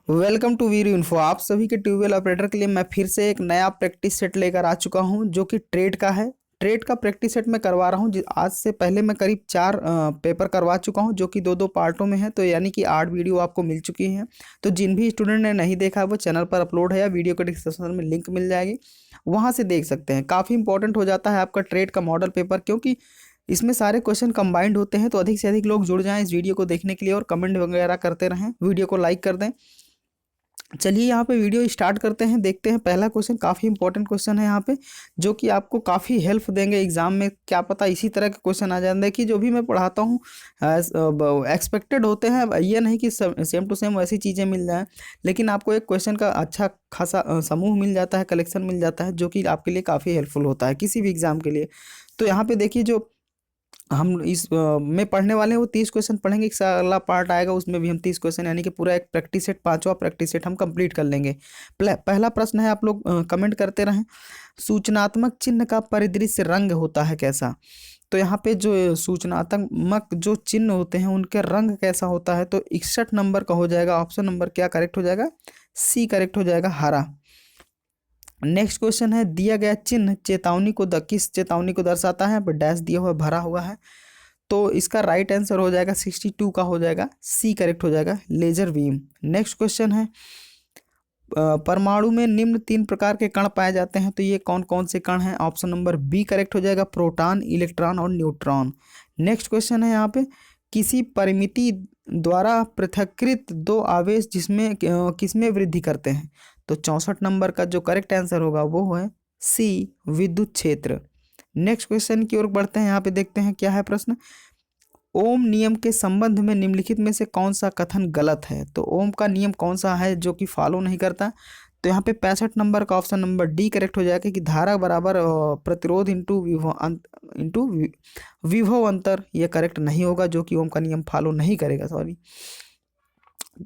Welcome to Veer info. आप सभी के ट्यूबवेल ऑपरेटर के लिए मैं फिर से एक नया प्रैक्टिस सेट लेकर आ चुका हूं जो कि ट्रेड का है। ट्रेड का प्रैक्टिस सेट मैं करवा रहा हूं। आज से पहले मैं करीब 4 पेपर करवा चुका हूं जो कि दो दो पार्टों में है, तो यानी कि 8 वीडियो आपको मिल चुकी हैं। तो जिन भी स्टूडेंट ने नहीं देखा वो चैनल पर अपलोड है या वीडियो के डिस्क्रिप्शन में लिंक मिल जाएगी, वहाँ से देख सकते हैं। काफ़ी इंपॉर्टेंट हो जाता है आपका ट्रेड का मॉडल पेपर, क्योंकि इसमें सारे क्वेश्चन कंबाइंड होते हैं। तो अधिक से अधिक लोग जुड़ जाएं इस वीडियो को देखने के लिए और कमेंट वगैरह करते रहें, वीडियो को लाइक कर दें। चलिए यहाँ पे वीडियो स्टार्ट करते हैं, देखते हैं। पहला क्वेश्चन काफ़ी इंपॉर्टेंट क्वेश्चन है यहाँ पे, जो कि आपको काफ़ी हेल्प देंगे एग्जाम में। क्या पता इसी तरह के क्वेश्चन आ जाए। देखिए जो भी मैं पढ़ाता हूँ एक्सपेक्टेड होते हैं, ये नहीं कि सेम टू सेम वैसी चीज़ें मिल जाएं, लेकिन आपको एक क्वेश्चन का अच्छा खासा समूह मिल जाता है, कलेक्शन मिल जाता है, जो कि आपके लिए काफ़ी हेल्पफुल होता है किसी भी एग्जाम के लिए। तो यहाँ पे देखिए जो हम इस में पढ़ने वाले हैं वो 30 क्वेश्चन पढ़ेंगे। एक अगला पार्ट आएगा उसमें भी हम 30 क्वेश्चन, यानी कि पूरा एक प्रैक्टिस सेट, 5वां प्रैक्टिस सेट हम कंप्लीट कर लेंगे। पहला प्रश्न है, आप लोग कमेंट करते रहें। सूचनात्मक चिन्ह का परिदृश्य रंग होता है कैसा? तो यहाँ पे जो सूचनात्मक जो चिन्ह होते हैं उनके रंग कैसा होता है? तो 61 नंबर का हो जाएगा। ऑप्शन नंबर क्या करेक्ट हो जाएगा? सी करेक्ट हो जाएगा, हरा। नेक्स्ट क्वेश्चन है, दिया गया चिन्ह चेतावनी को किस चेतावनी को दर्शाता है? डैश दिया हुआ भरा हुआ है, तो इसका राइट आंसर हो जाएगा 62 का हो जाएगा, सी करेक्ट हो जाएगा, लेजर बीम। नेक्स्ट क्वेश्चन है, परमाणु में निम्न 3 प्रकार के कण पाए जाते हैं, तो ये कौन कौन से कण हैं? ऑप्शन नंबर बी करेक्ट हो जाएगा, प्रोटॉन, इलेक्ट्रॉन और न्यूट्रॉन। नेक्स्ट क्वेश्चन है यहाँ पे, किसी परिमिति द्वारा पृथक्कृत 2 आवेश किसमें वृद्धि करते हैं? तो 64 नंबर का जो करेक्ट आंसर होगा वो है सी, विद्युत क्षेत्र। नेक्स्ट क्वेश्चन की ओर बढ़ते हैं। यहाँ पे देखते हैं क्या है प्रश्न। ओम नियम के संबंध में निम्नलिखित में से कौन सा कथन गलत है? तो ओम का नियम कौन सा है जो कि फॉलो नहीं करता? तो यहाँ पे 65 नंबर का ऑप्शन नंबर डी करेक्ट हो जाएगा कि धारा बराबर प्रतिरोध इंटू विभव अंतर। ये करेक्ट नहीं होगा, जो कि ओम का नियम फॉलो नहीं करेगा, सॉरी।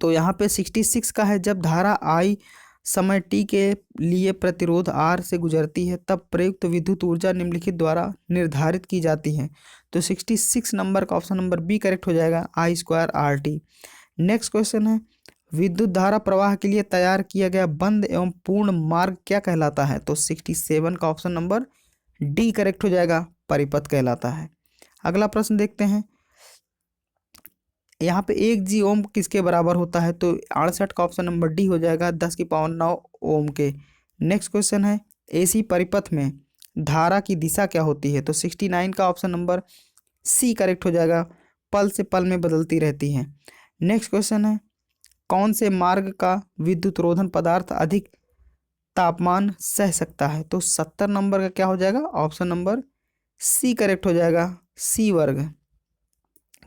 तो यहाँ पे 66 का है, जब धारा आई समय टी के लिए प्रतिरोध आर से गुजरती है तब प्रयुक्त विद्युत ऊर्जा निम्नलिखित द्वारा निर्धारित की जाती है। तो 66 नंबर का ऑप्शन नंबर बी करेक्ट हो जाएगा, I square R T. Next question है, विद्युत धारा प्रवाह के लिए तैयार किया गया बंद एवं पूर्ण मार्ग क्या कहलाता है? तो 67 का ऑप्शन नंबर डी करेक्ट हो जाएगा, परिपथ कहलाता है। अगला प्रश्न देखते हैं। यहाँ पे 1 जी ओम किसके बराबर होता है? तो 68 का ऑप्शन नंबर डी हो जाएगा, 10 की पावर 9 ओम के। नेक्स्ट क्वेश्चन है, एसी परिपथ में धारा की दिशा क्या होती है? तो 69 का ऑप्शन नंबर सी करेक्ट हो जाएगा, पल से पल में बदलती रहती है। नेक्स्ट क्वेश्चन है, कौन से मार्ग का विद्युत रोधन पदार्थ अधिक तापमान सह सकता है? तो 70 नंबर का क्या हो जाएगा? ऑप्शन नंबर सी करेक्ट हो जाएगा, सी वर्ग।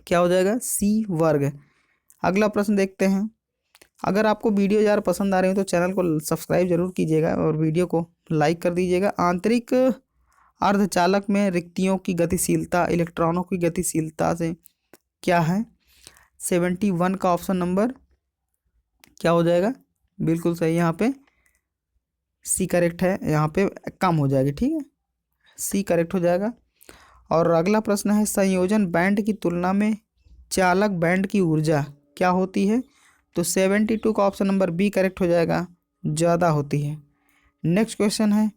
क्या हो जाएगा? सी वर्ग। अगला प्रश्न देखते हैं। अगर आपको वीडियो यार पसंद आ रही हो तो चैनल को सब्सक्राइब जरूर कीजिएगा और वीडियो को लाइक कर दीजिएगा। आंतरिक अर्धचालक में रिक्तियों की गतिशीलता इलेक्ट्रॉनों की गतिशीलता से क्या है? 71 का ऑप्शन नंबर क्या हो जाएगा? बिल्कुल सही, यहाँ पे सी करेक्ट है, यहाँ पे कम हो जाएगी, ठीक है, सी करेक्ट हो जाएगा। और अगला प्रश्न है, संयोजन बैंड की तुलना में चालक बैंड की ऊर्जा क्या होती है? तो 72 का ऑप्शन नंबर बी करेक्ट हो जाएगा, ज़्यादा होती है। नेक्स्ट क्वेश्चन है,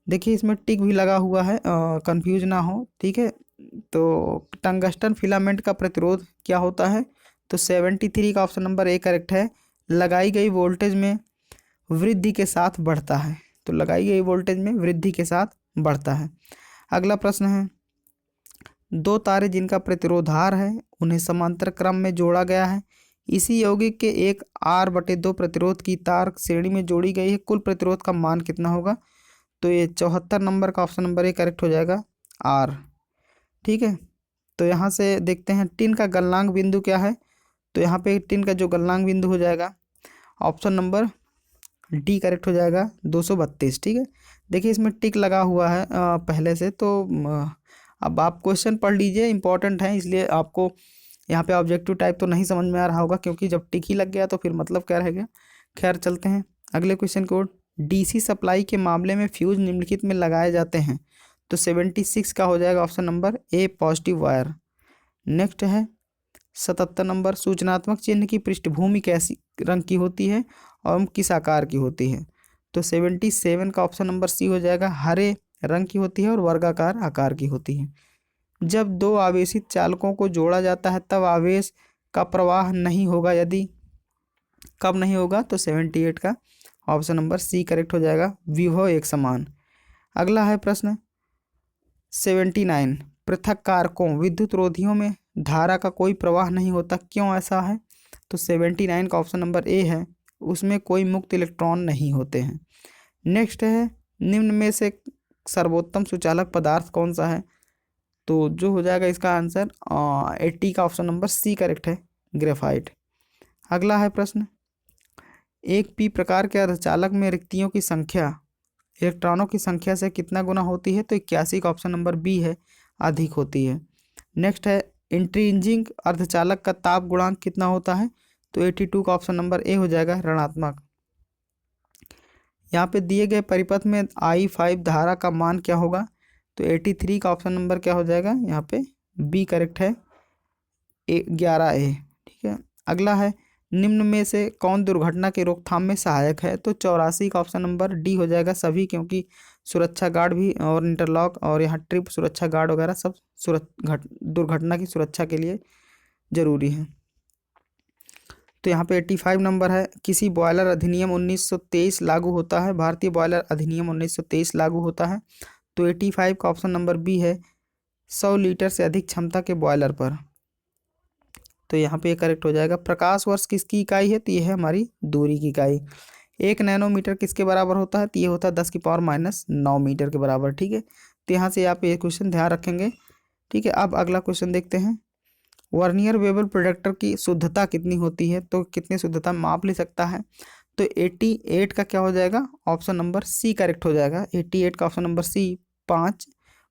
देखिए इसमें टिक भी लगा हुआ है, कंफ्यूज ना हो, ठीक है। तो टंगस्टन फिलामेंट का प्रतिरोध क्या होता है? तो 73 का ऑप्शन नंबर ए करेक्ट है, लगाई गई वोल्टेज में वृद्धि के साथ बढ़ता है। तो लगाई गई वोल्टेज में वृद्धि के साथ बढ़ता है। अगला प्रश्न है, 2 तारे जिनका प्रतिरोधार है उन्हें समांतर क्रम में जोड़ा गया है, इसी यौगिक के एक R/2 प्रतिरोध की तार श्रेणी में जोड़ी गई है, कुल प्रतिरोध का मान कितना होगा? तो ये 74 नंबर का ऑप्शन नंबर ए करेक्ट हो जाएगा, आर, ठीक है। तो यहाँ से देखते हैं टिन का गलनांक बिंदु क्या है? तो यहाँ पे टिन का जो गलनांक बिंदु हो जाएगा ऑप्शन नंबर डी करेक्ट हो जाएगा, 232, ठीक है। देखिए इसमें टिक लगा हुआ है पहले से, तो अब आप क्वेश्चन पढ़ लीजिए, इंपॉर्टेंट है, इसलिए आपको यहाँ पे ऑब्जेक्टिव टाइप तो नहीं समझ में आ रहा होगा, क्योंकि जब टिक ही लग गया तो फिर मतलब क्या रहेगा। खैर चलते हैं अगले क्वेश्चन को। डीसी सप्लाई के मामले में फ्यूज निम्नलिखित में लगाए जाते हैं, तो 76 का हो जाएगा option number A, positive wire. Next है, 77 नंबर, सूचनात्मक चिन्ह की पृष्ठभूमि कैसी रंग की होती है और किस आकार की होती है? तो 77 का ऑप्शन नंबर सी हो जाएगा, हरे रंग की होती है और वर्गाकार आकार की होती है। जब दो आवेशित चालकों को जोड़ा जाता है तब आवेश का प्रवाह नहीं होगा, यदि कब नहीं होगा? तो 78 का ऑप्शन नंबर सी करेक्ट हो जाएगा, विभव एक समान। अगला है प्रश्न 79, पृथक कारकों विद्युत रोधियों में धारा का कोई प्रवाह नहीं होता, क्यों ऐसा है? तो 79 का ऑप्शन नंबर ए है, उसमें कोई मुक्त इलेक्ट्रॉन नहीं होते हैं। नेक्स्ट है, निम्न में से सर्वोत्तम सुचालक पदार्थ कौन सा है? तो जो हो जाएगा इसका आंसर 80 का ऑप्शन नंबर सी करेक्ट है, ग्रेफाइट। अगला है प्रश्न, एक पी प्रकार के अर्धचालक में रिक्तियों की संख्या इलेक्ट्रॉनों की संख्या से कितना गुना होती है? तो 81 का ऑप्शन नंबर बी है, अधिक होती है। नेक्स्ट है, इंट्रिंसिक अर्धचालक का ताप गुणांक कितना होता है? तो 82 का ऑप्शन नंबर ए हो जाएगा, ऋणात्मक। यहाँ पे दिए गए परिपथ में I5 धारा का मान क्या होगा? तो 83 का ऑप्शन नंबर क्या हो जाएगा? यहाँ पे बी करेक्ट है, 11A। ठीक है। अगला है, निम्न में से कौन दुर्घटना की रोकथाम में सहायक है? तो 84 का ऑप्शन नंबर डी हो जाएगा, सभी, क्योंकि सुरक्षा गार्ड भी और इंटरलॉक और यहाँ ट्रिप सुरक्षा गार्ड वगैरह सब दुर्घटना की सुरक्षा के लिए जरूरी है। तो यहाँ पे 85 नंबर है, किसी बॉयलर अधिनियम 1923 लागू होता है? भारतीय बॉयलर अधिनियम 1923 लागू होता है। तो 85 का ऑप्शन नंबर बी है, 100 लीटर से अधिक क्षमता के बॉयलर पर। तो यहाँ पे करेक्ट हो जाएगा। प्रकाश वर्ष किसकी इकाई है? तो ये है हमारी दूरी की इकाई। 1 नैनोमीटर किसके बराबर होता है? तो ये होता है 10⁻⁹ मीटर के बराबर। ठीक है, तो यहाँ से आप ये क्वेश्चन ध्यान रखेंगे। ठीक है, अब अगला क्वेश्चन देखते हैं, वर्नियर बेवल प्रोडक्टर की शुद्धता कितनी होती है? तो कितनी शुद्धता माप ले सकता है? तो 88 का क्या हो जाएगा? ऑप्शन नंबर सी करेक्ट हो जाएगा, 88 का ऑप्शन नंबर सी, 5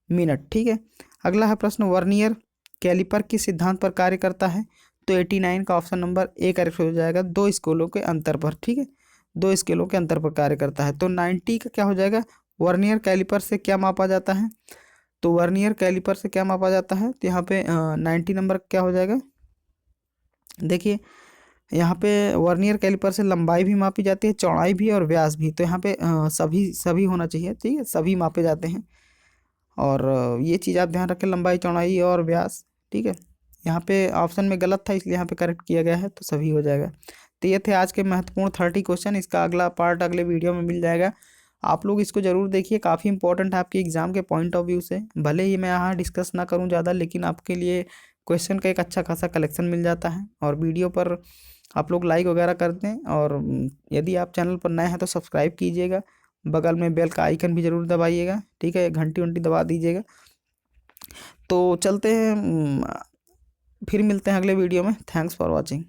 मिनट। ठीक है। अगला है प्रश्न, वर्नियर कैलिपर किस सिद्धांत पर कार्य करता है? तो 89 का ऑप्शन नंबर ए करेक्ट हो जाएगा, 2 स्केलों के अंतर पर। ठीक है, 2 स्केलों के अंतर पर कार्य करता है। तो 90 का क्या हो जाएगा? वर्नियर कैलिपर से क्या मापा जाता है? तो वर्नियर कैलिपर से क्या मापा जाता है? तो यहाँ पे 90 नंबर क्या हो जाएगा? देखिए यहाँ पे वर्नियर कैलिपर से लंबाई भी मापी जाती है, चौड़ाई भी और व्यास भी। तो यहाँ पे सभी होना चाहिए। ठीक है, सभी मापे जाते हैं और ये चीज़ आप ध्यान रखें, लंबाई, चौड़ाई और व्यास। ठीक है, यहाँ पे ऑप्शन में गलत था इसलिए यहाँ पे करेक्ट किया गया है, तो सभी हो जाएगा। तो ये थे आज के महत्वपूर्ण 30 क्वेश्चन। इसका अगला पार्ट अगले वीडियो में मिल जाएगा, आप लोग इसको ज़रूर देखिए, काफ़ी इंपॉर्टेंट है आपके एग्ज़ाम के पॉइंट ऑफ व्यू से। भले ही मैं यहाँ डिस्कस ना करूँ ज़्यादा, लेकिन आपके लिए क्वेश्चन का एक अच्छा खासा कलेक्शन मिल जाता है। और वीडियो पर आप लोग लाइक वगैरह कर दें, और यदि आप चैनल पर नए हैं तो सब्सक्राइब कीजिएगा, बगल में बेल का आइकन भी ज़रूर दबाइएगा। ठीक है, घंटी वंटी दबा दीजिएगा। तो चलते हैं, फिर मिलते हैं अगले वीडियो में। Thanks for watching.